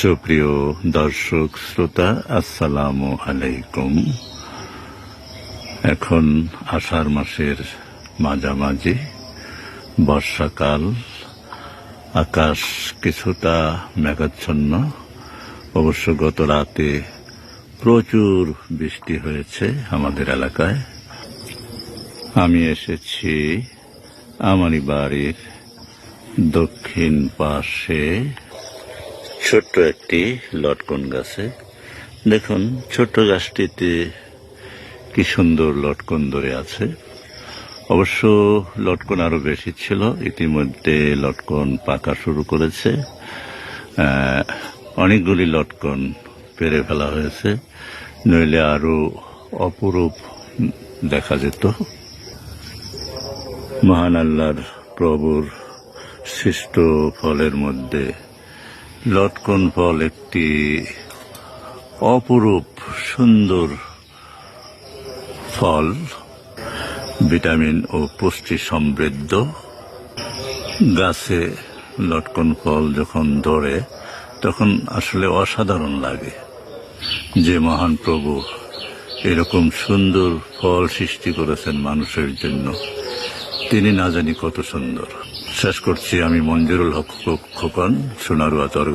সুপ্রিয় দর্শক শ্রোতা, আসসালামু আলাইকুম। এখন আষাঢ় মাসের মাঝামাঝি, বর্ষাকাল, আকাশ কিছুটা মেঘাচ্ছন্ন। অবশ্য গত রাতে প্রচুর বৃষ্টি হয়েছে আমাদের এলাকায়। আমি এসেছি আমারই বাড়ির দক্ষিণ পাশে ছোট্ট একটি লটকন গাছে। দেখুন, ছোট্ট গাছটিতে কি সুন্দর লটকন ধরে আছে। অবশ্য লটকন আরো বেশি ছিল, ইতিমধ্যে লটকন পাকা শুরু করেছে। অনেকগুলি লটকন পেরে ফেলা হয়েছে, নইলে আরো অপরূপ দেখা যেত। মহান আল্লাহর প্রভুর সৃষ্ট ফলের মধ্যে লটকন ফল একটি অপরূপ সুন্দর ফল, ভিটামিন ও পুষ্টি সমৃদ্ধ। গাছে লটকন ফল যখন ধরে তখন আসলে অসাধারণ লাগে যে মহান প্রভু এরকম সুন্দর ফল সৃষ্টি করেছেন মানুষের জন্য। তিনি না জানি কত সুন্দর। শেষ করছি আমি মঞ্জুরুল হক খোকন, সোনারুয়া তরগ।